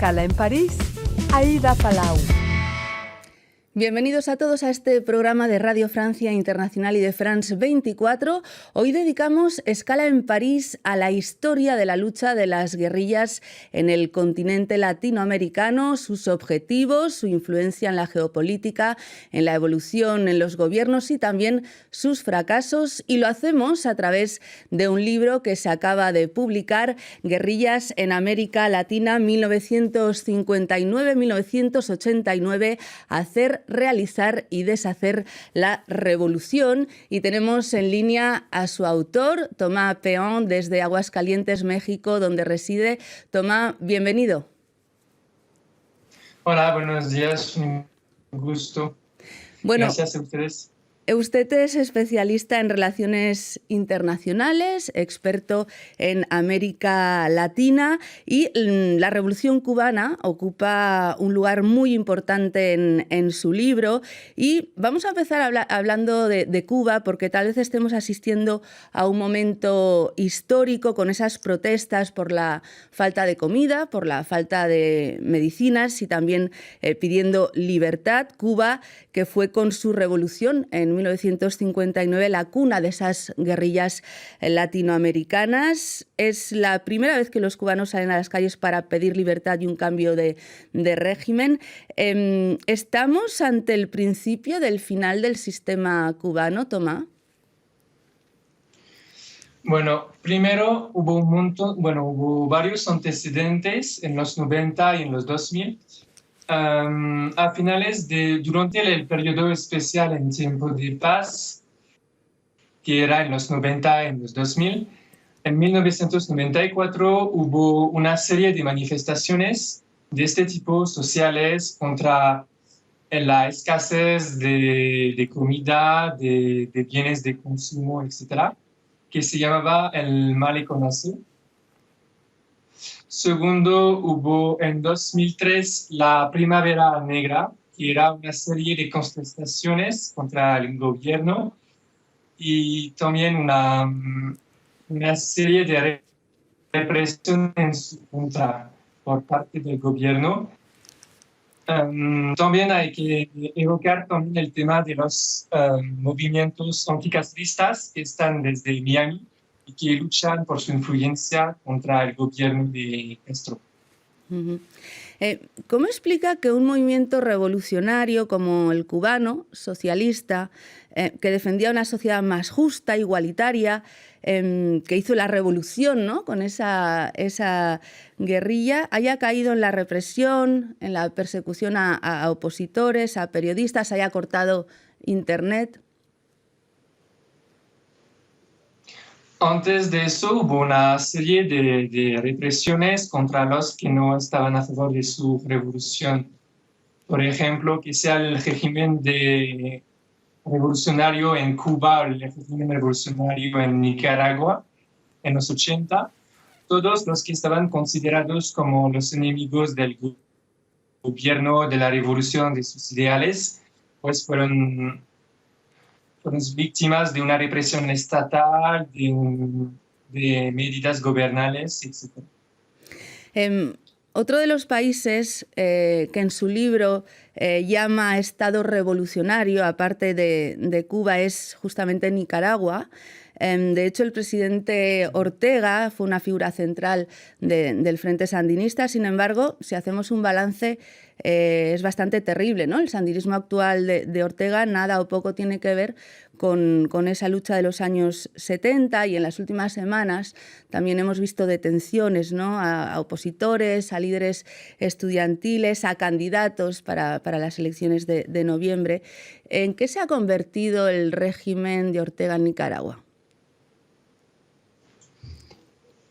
Escala en París, Aida Palau. Bienvenidos a todos a este programa de Radio Francia Internacional y de France 24. Hoy dedicamos Escala en París a la historia de la lucha de las guerrillas en el continente latinoamericano, sus objetivos, su influencia en la geopolítica, en la evolución en los gobiernos y también sus fracasos. Y lo hacemos a través de un libro que se acaba de publicar, Guerrillas en América Latina 1959-1989, hacer, realizar y deshacer la revolución. Y tenemos en línea a su autor, Thomas Peón, desde Aguascalientes, México, donde reside. Thomas, bienvenido. Hola, buenos días, un gusto. Bueno, gracias a ustedes. Usted es especialista en relaciones internacionales, experto en América Latina, y la Revolución Cubana ocupa un lugar muy importante en su libro. Y vamos a empezar hablando de Cuba, porque tal vez estemos asistiendo a un momento histórico con esas protestas por la falta de comida, por la falta de medicinas y también pidiendo libertad. Cuba, que fue con su revolución en 1959 la cuna de esas guerrillas latinoamericanas. Es la primera vez que los cubanos salen a las calles para pedir libertad y un cambio de régimen. ¿Estamos ante el principio del final del sistema cubano, Tomás? Bueno, primero hubo varios antecedentes en los 90 y en los 2000. A finales durante el periodo especial en tiempo de paz, que era en los 90 y en los 2000, en 1994 hubo una serie de manifestaciones de este tipo sociales contra la escasez de comida, de bienes de consumo, etc., que se llamaba el Maleconazo. Segundo, hubo en 2003 la Primavera Negra, que era una serie de contestaciones contra el gobierno y también una serie de represión en su contra por parte del gobierno. También hay que evocar también el tema de los movimientos anticastristas que están desde Miami y que luchan por su influencia contra el gobierno de Castro. ¿Cómo explica que un movimiento revolucionario como el cubano, socialista, que defendía una sociedad más justa, igualitaria, que hizo la revolución, ¿no?, con esa guerrilla, haya caído en la represión, en la persecución a opositores, a periodistas, haya cortado Internet? Antes de eso hubo una serie de represiones contra los que no estaban a favor de su revolución. Por ejemplo, que sea el régimen revolucionario en Cuba o el régimen revolucionario en Nicaragua en los 80, todos los que estaban considerados como los enemigos del gobierno, de la revolución, de sus ideales, pues fueron víctimas de una represión estatal, de medidas gubernamentales, etc. Otro de los países que en su libro llama Estado revolucionario, aparte de Cuba, es justamente Nicaragua. De hecho, el presidente Ortega fue una figura central del Frente Sandinista. Sin embargo, si hacemos un balance, es bastante terrible, ¿no? El sandinismo actual de Ortega nada o poco tiene que ver con esa lucha de los años 70, y en las últimas semanas también hemos visto detenciones, ¿no?, a opositores, a líderes estudiantiles, a candidatos para las elecciones de noviembre. ¿En qué se ha convertido el régimen de Ortega en Nicaragua?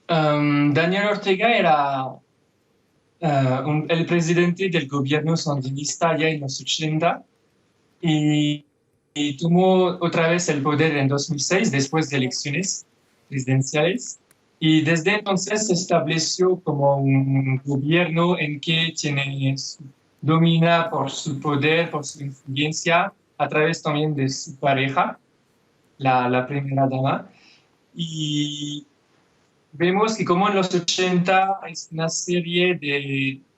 Daniel Ortega era el presidente del gobierno sandinista ya en los 80 y tomó otra vez el poder en 2006 después de elecciones presidenciales, y desde entonces se estableció como un gobierno en que domina por su poder, por su influencia, a través también de su pareja, la primera dama. Y vemos que como en los 80 hay una serie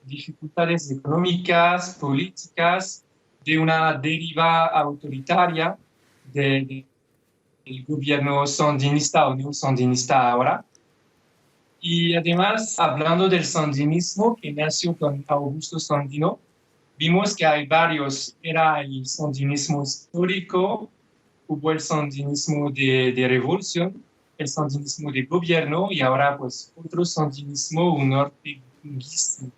dificultades económicas, políticas, de una deriva autoritaria del gobierno sandinista o neosandinista ahora. Y además, hablando del sandinismo que nació con Augusto Sandino, vimos que hay varios. Era el sandinismo histórico, hubo el sandinismo de revolución, el sandinismo de gobierno y ahora pues otro sandinismo, un orteguismo.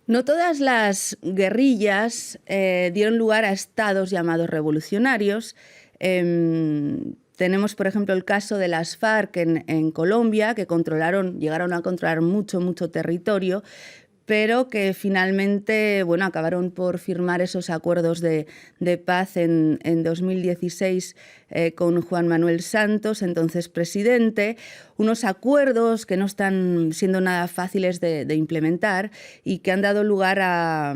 No todas las guerrillas dieron lugar a estados llamados revolucionarios. Tenemos, por ejemplo, el caso de las FARC en Colombia, que llegaron a controlar mucho territorio, pero que finalmente, bueno, acabaron por firmar esos acuerdos de paz en 2016 con Juan Manuel Santos, entonces presidente, unos acuerdos que no están siendo nada fáciles de implementar y que han dado lugar a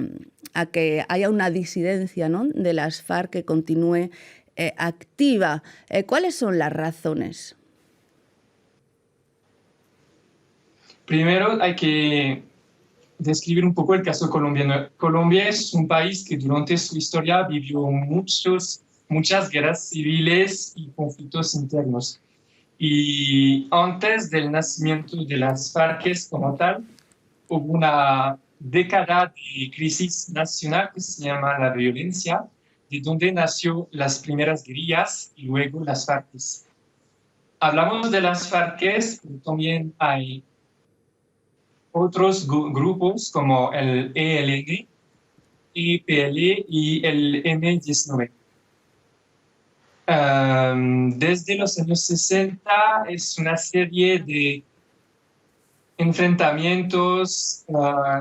que haya una disidencia, ¿no?, de las FARC que continúe activa. ¿Cuáles son las razones? Primero hay que describir un poco el caso colombiano. Colombia es un país que durante su historia vivió muchas guerras civiles y conflictos internos. Y antes del nacimiento de las FARC como tal, hubo una década de crisis nacional que se llama la violencia, de donde nació las primeras guerrillas y luego las FARC. Hablamos de las FARC, pero también hay otros grupos como el ELN, EPL y el M-19. Desde los años 60 es una serie de enfrentamientos,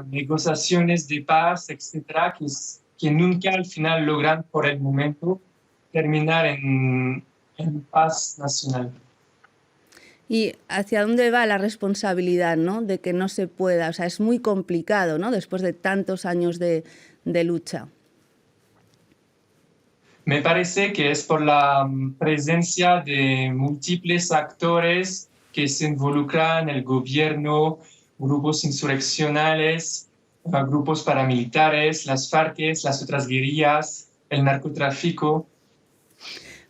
negociaciones de paz, etcétera, que nunca al final logran por el momento terminar en paz nacional. ¿Y hacia dónde va la responsabilidad, ¿no?, de que no se pueda? O sea, es muy complicado, ¿no?, después de tantos años de lucha. Me parece que es por la presencia de múltiples actores que se involucran, el gobierno, grupos insurreccionales, grupos paramilitares, las FARC, las otras guerrillas, el narcotráfico.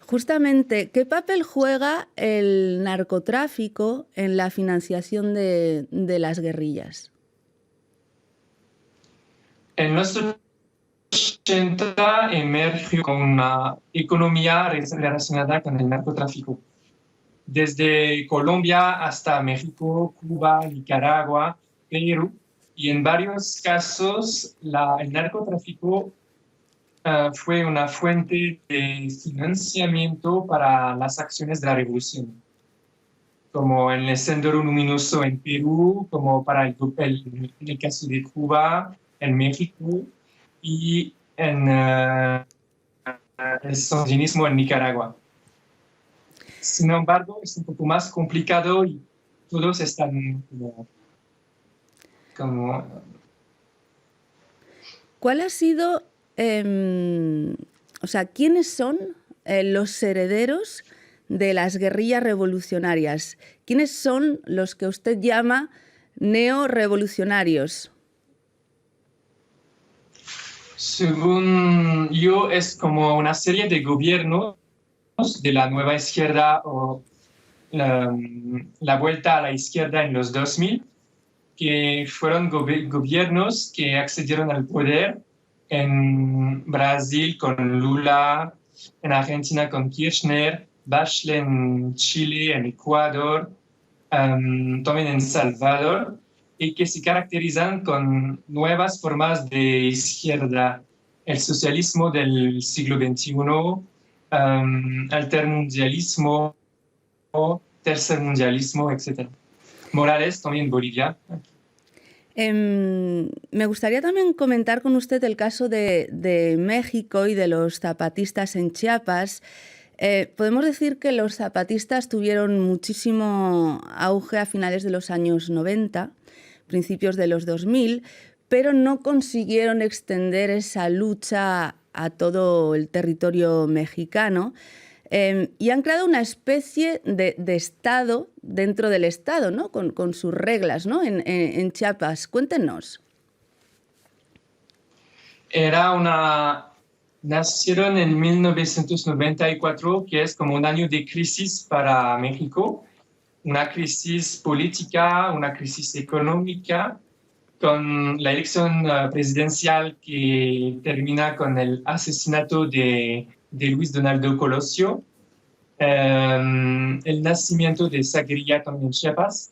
Justamente, ¿qué papel juega el narcotráfico en la financiación de las guerrillas? En los 80 emergió con una economía relacionada con el narcotráfico. Desde Colombia hasta México, Cuba, Nicaragua, Perú, y en varios casos el narcotráfico fue una fuente de financiamiento para las acciones de la revolución, como en el Sendero Luminoso en Perú, como para en el caso de Cuba, en México y en el sandinismo en Nicaragua. Sin embargo, es un poco más complicado y todos están como... ¿Cuál ha sido, o sea, quiénes son los herederos de las guerrillas revolucionarias? ¿Quiénes son los que usted llama neorevolucionarios? Según yo, es como una serie de gobiernos de la nueva izquierda o la vuelta a la izquierda en los 2000, que fueron gobiernos que accedieron al poder en Brasil con Lula, en Argentina con Kirchner, Bachelet en Chile, en Ecuador, también en Salvador, y que se caracterizan con nuevas formas de izquierda, el socialismo del siglo XXI, altermundialismo, tercermundialismo, etc. Morales, también en Bolivia. Me gustaría también comentar con usted el caso de México y de los zapatistas en Chiapas. Podemos decir que los zapatistas tuvieron muchísimo auge a finales de los años 90, principios de los 2000, pero no consiguieron extender esa lucha a todo el territorio mexicano. y han creado una especie de Estado dentro del Estado, ¿no? Con sus reglas, ¿no? En Chiapas. Cuéntenos. Nacieron en 1994, que es como un año de crisis para México, una crisis política, una crisis económica, con la elección presidencial que termina con el asesinato de Luis Donaldo Colosio, el nacimiento de esa guerrilla también en Chiapas.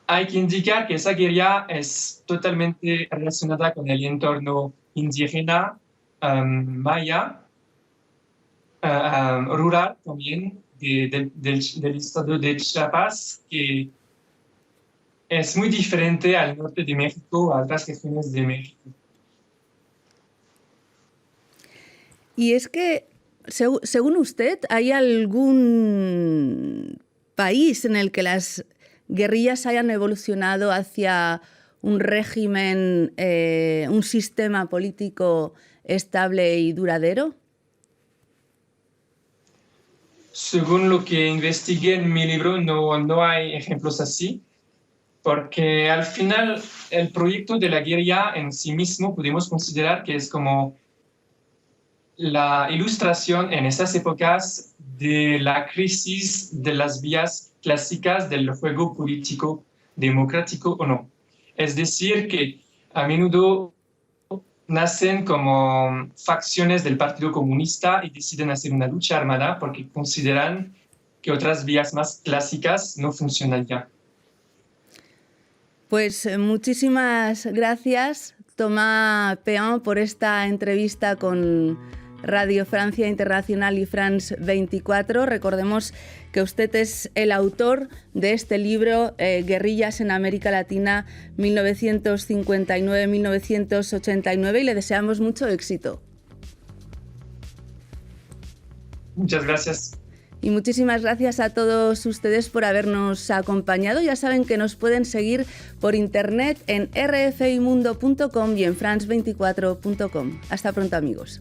Hay que indicar que esa guerrilla es totalmente relacionada con el entorno indígena, maya, rural también, del estado de Chiapas, que es muy diferente al norte de México, a otras regiones de México. Y es que, según usted, ¿hay algún país en el que las guerrillas hayan evolucionado hacia un régimen, un sistema político estable y duradero? Según lo que investigué en mi libro, no hay ejemplos así, porque al final el proyecto de la guerrilla en sí mismo podemos considerar que es como la ilustración en esas épocas de la crisis de las vías clásicas del juego político democrático o no. Es decir, que a menudo nacen como facciones del Partido Comunista y deciden hacer una lucha armada porque consideran que otras vías más clásicas no funcionan ya. Pues muchísimas gracias, Thomas Pean, por esta entrevista con Radio Francia Internacional y France 24. Recordemos que usted es el autor de este libro, Guerrillas en América Latina 1959-1989, y le deseamos mucho éxito. Muchas gracias. Y muchísimas gracias a todos ustedes por habernos acompañado. Ya saben que nos pueden seguir por internet en rfimundo.com y en france24.com. Hasta pronto, amigos.